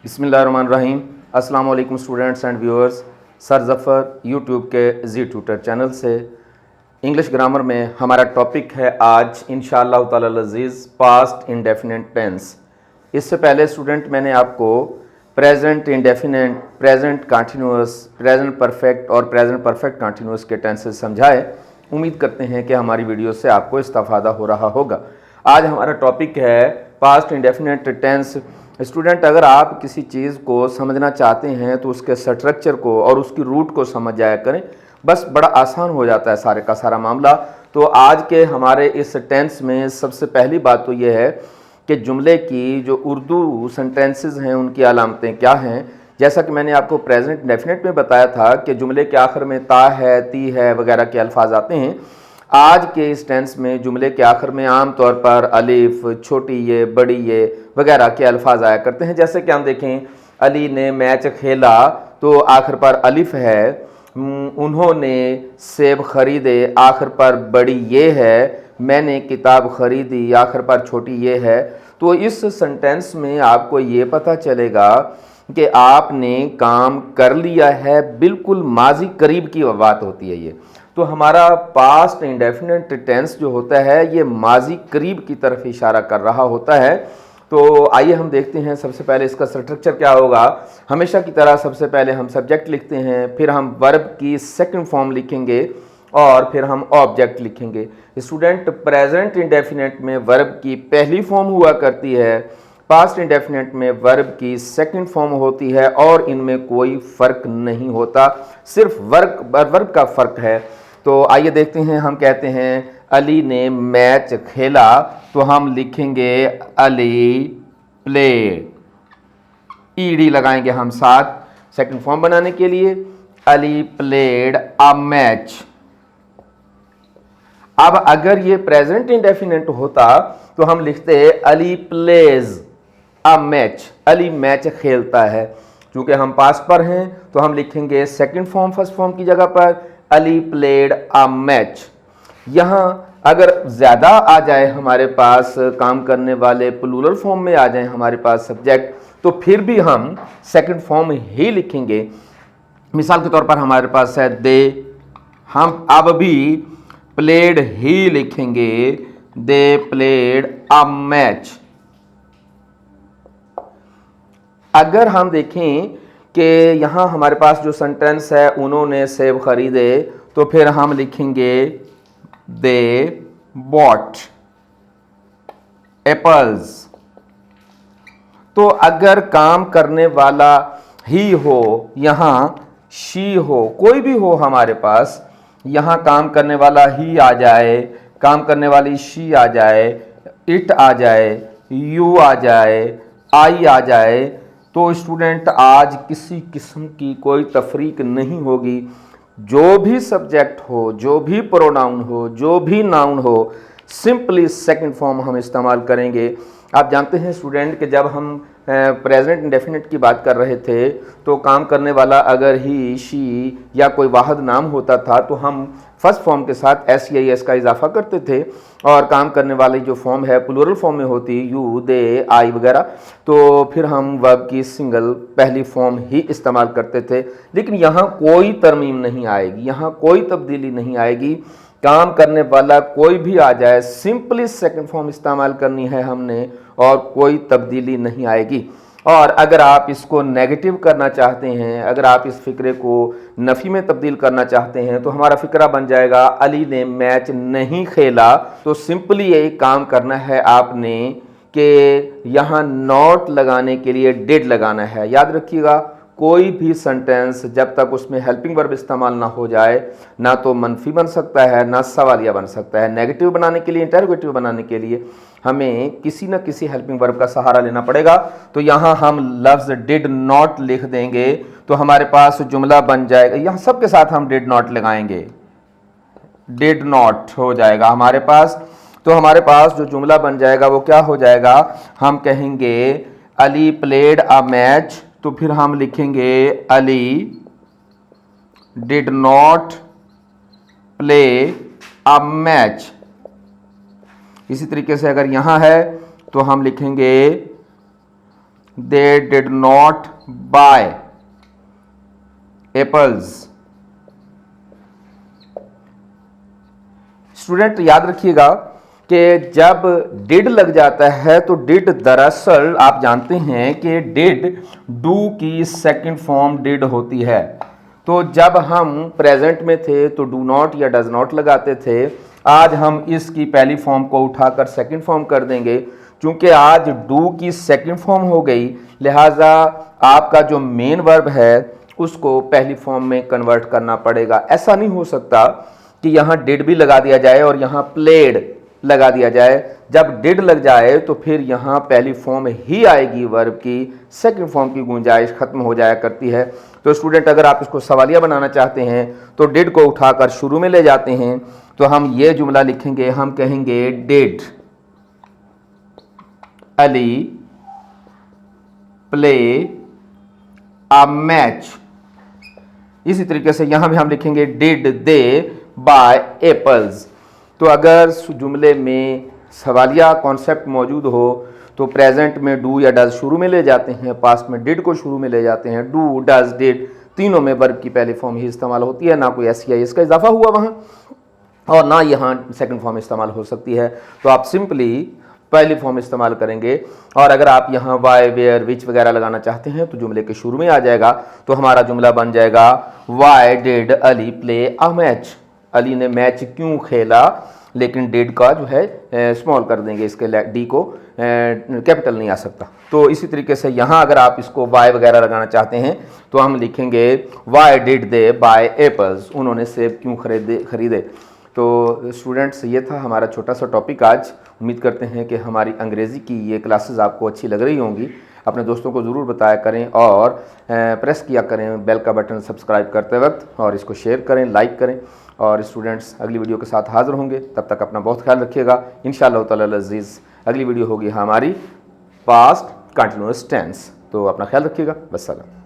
बिस्मिल्लाहिर्रहमानिर्रहीम। अस्सलाम वालेकुम students and viewers. Sir Zafar YouTube के जी ट्यूटर चैनल से इंग्लिश ग्रामर में हमारा टॉपिक है आज इंशाअल्लाह ताला अज़ीज़ पास्ट इंडेफिनिट टेंस। इससे पहले स्टूडेंट मैंने आपको present indefinite, present continuous, present perfect और प्रेजेंट परफेक्ट कंटिन्यूअस के टेंसेस समझाए। उम्मीद करते हैं कि हमारी वीडियो से आपको इस्तेफ़ादा हो रहा होगा। आज हमारा टॉपिक है पास्ट इंडेफिनिट टेंस। स्टूडेंट, अगर आप किसी चीज़ को समझना चाहते हैं तो उसके स्ट्रक्चर को और उसकी रूट को समझ जाया करें, बस बड़ा आसान हो जाता है सारे का सारा मामला। तो आज के हमारे इस टेंस में सबसे पहली बात तो ये है कि जुमले की जो उर्दू सेंटेंसेस हैं उनकी अलामतें क्या हैं। जैसा कि मैंने आपको प्रेजेंट डेफिनेट में बताया था कि जुमले के आखिर में ता है, ती है वगैरह के अल्फाज आते हैं। आज के इस टेंस में जुमले के आखिर में आम तौर पर अलिफ, छोटी ये, बड़ी ये वगैरह के अल्फाज आया करते हैं। जैसे कि हम देखें, अली ने मैच खेला तो आखिर पर अलिफ है। उन्होंने सेब खरीदे, आखिर पर बड़ी ये है। मैंने किताब खरीदी, आखिर पर छोटी ये है। तो इस सेंटेंस में आपको ये पता चलेगा कि आपने काम कर लिया है, बिल्कुल माजी करीब की बात होती है ये। तो हमारा पास्ट इंडेफिनिट टेंस जो होता है ये माजी करीब की तरफ इशारा कर रहा होता है। तो आइए हम देखते हैं सबसे पहले इसका स्ट्रक्चर क्या होगा। हमेशा की तरह सबसे पहले हम सब्जेक्ट लिखते हैं, फिर हम वर्ब की सेकंड फॉर्म लिखेंगे और फिर हम ऑब्जेक्ट लिखेंगे। स्टूडेंट, प्रेजेंट इंडेफिनिट में वर्ब की पहली फॉर्म हुआ करती है, पास्ट इंडेफिनिट में वर्ब की सेकंड फॉर्म होती है और इनमें कोई फ़र्क नहीं होता, सिर्फ वर्ब का फ़र्क है। तो आइए देखते हैं। हम कहते हैं अली ने मैच खेला तो हम लिखेंगे अली प्लेड, ईडी लगाएंगे हम साथ सेकंड फॉर्म बनाने के लिए, अली प्लेड अ मैच। अब अगर ये प्रेजेंट इंडेफिनिट होता तो हम लिखते Ali plays a match, Ali match खेलता है। क्योंकि हम पास्ट पर हैं तो हम लिखेंगे सेकंड फॉर्म फर्स्ट फॉर्म की जगह पर, अली प्लेड अ मैच। यहाँ अगर ज़्यादा आ जाए हमारे पास काम करने वाले, प्लूरल फॉर्म में आ जाए हमारे पास सब्जेक्ट, तो फिर भी हम सेकंड फॉर्म ही लिखेंगे। मिसाल के तौर पर हमारे पास है दे, हम अब भी प्लेड ही लिखेंगे, दे प्लेड अ मैच। अगर हम देखें कि यहाँ हमारे पास जो सेंटेंस है उन्होंने सेब खरीदे, तो फिर हम लिखेंगे दे बॉट एप्पल्स। तो अगर काम करने वाला ही हो, यहाँ शी हो, कोई भी हो हमारे पास, यहाँ काम करने वाला ही आ जाए, काम करने वाली शी आ जाए, इट आ जाए, यू आ जाए, आई आ जाए, तो स्टूडेंट आज किसी किस्म की कोई तफरीक नहीं होगी। जो भी सब्जेक्ट हो, जो भी प्रोनाउन हो, जो भी नाउन हो, सिंपली सेकंड फॉर्म हम इस्तेमाल करेंगे। आप जानते हैं स्टूडेंट कि जब हम प्रेजेंट इंडेफिनिट की बात कर रहे थे तो काम करने वाला अगर ही, शी या कोई वाहिद नाम होता था तो हम फर्स्ट फॉर्म के साथ एस या एस का इजाफा करते थे, और काम करने वाली जो फॉर्म है प्लूरल फॉर्म में होती, यू, दे, आई वगैरह, तो फिर हम वर्ब की सिंगल पहली फॉर्म ही इस्तेमाल करते थे। लेकिन यहाँ कोई तरमीम नहीं आएगी, यहाँ कोई तब्दीली नहीं आएगी। काम करने वाला कोई भी आ जाए, सिंपली सेकंड फॉर्म इस्तेमाल करनी है हमने और कोई तब्दीली नहीं आएगी। और अगर आप इसको नेगेटिव करना चाहते हैं, अगर आप इस फ़िक्रे को नफ़ी में तब्दील करना चाहते हैं, तो हमारा फ़िक्रा बन जाएगा अली ने मैच नहीं खेला। तो सिंपली यही काम करना है आपने कि यहाँ नॉट लगाने के लिए डिड लगाना है। याद रखिएगा, कोई भी सेंटेंस जब तक उसमें हेल्पिंग वर्ब इस्तेमाल ना हो जाए, ना तो मनफी बन सकता है ना सवालिया बन सकता है। नेगेटिव बनाने के लिए, इंटरोगेटिव बनाने के लिए हमें किसी न किसी हेल्पिंग वर्ब का सहारा लेना पड़ेगा। तो यहाँ हम लफ्ज़ डिड नॉट लिख देंगे तो हमारे पास जुमला बन जाएगा। यहाँ सबके साथ हम डिड नॉट लगाएंगे, डिड नॉट हो जाएगा हमारे पास। तो हमारे पास जो जुमला बन जाएगा वो क्या हो जाएगा, हम कहेंगे अली प्लेड अ मैच, तो फिर हम लिखेंगे Ali did not play a match. इसी तरीके से अगर यहाँ है तो हम लिखेंगे they did not buy apples. Student याद रखिएगा कि जब डिड लग जाता है तो डिड दरअसल आप जानते हैं कि डिड डू की सेकंड फॉर्म डिड होती है। तो जब हम प्रेजेंट में थे तो डू नॉट या डज नॉट लगाते थे, आज हम इसकी पहली फॉर्म को उठाकर सेकंड फॉर्म कर देंगे। क्योंकि आज डू की सेकंड फॉर्म हो गई, लिहाजा आपका जो मेन वर्ब है उसको पहली फॉर्म में कन्वर्ट करना पड़ेगा। ऐसा नहीं हो सकता कि यहां डिड भी लगा दिया जाए और यहां प्लेड लगा दिया जाए। जब डिड लग जाए तो फिर यहां पहली फॉर्म ही आएगी वर्ब की, सेकंड फॉर्म की गुंजाइश खत्म हो जाया करती है। तो स्टूडेंट अगर आप इसको सवालिया बनाना चाहते हैं तो डिड को उठाकर शुरू में ले जाते हैं। तो हम ये जुमला लिखेंगे, हम कहेंगे did Ali play a match. इसी तरीके से यहां भी हम लिखेंगे डिड दे बाय एप्पल्स। तो अगर जुमले में सवालिया कॉन्सेप्ट मौजूद हो तो प्रेजेंट में डू या डज शुरू में ले जाते हैं, पास्ट में डिड को शुरू में ले जाते हैं। डू, डज, डिड तीनों में वर्ब की पहली फॉर्म ही इस्तेमाल होती है, ना कोई एस या एस का इजाफा हुआ वहां और ना यहाँ सेकंड फॉर्म इस्तेमाल हो सकती है। तो आप सिंपली पहली फॉर्म इस्तेमाल करेंगे। और अगर आप यहाँ वाई, वेयर, विच वगैरह लगाना चाहते हैं तो जुमले के शुरू में आ जाएगा। तो हमारा जुमला बन जाएगा why did Ali play a match. Ali ने मैच क्यों खेला, लेकिन डिड का जो है स्मॉल कर देंगे, इसके डी को कैपिटल नहीं आ सकता। तो इसी तरीके से यहाँ अगर आप इसको वाई वगैरह लगाना चाहते हैं तो हम लिखेंगे why did they buy apples. उन्होंने सेब क्यों खरीदे। तो स्टूडेंट्स ये था हमारा छोटा सा टॉपिक आज। उम्मीद करते हैं कि हमारी अंग्रेज़ी की ये क्लासेस आपको अच्छी लग रही होंगी। अपने दोस्तों को ज़रूर बताया करें और प्रेस किया करें बेल का बटन सब्सक्राइब करते वक्त, और इसको शेयर करें, लाइक करें। और स्टूडेंट्स अगली वीडियो के साथ हाज़िर होंगे, तब तक अपना बहुत ख्याल रखिएगा। इंशाअल्लाह ताला अज़ीज़ अगली वीडियो होगी हमारी पास्ट कंटिन्यूअस टेंस। तो अपना ख्याल रखिएगा। वस्सलाम।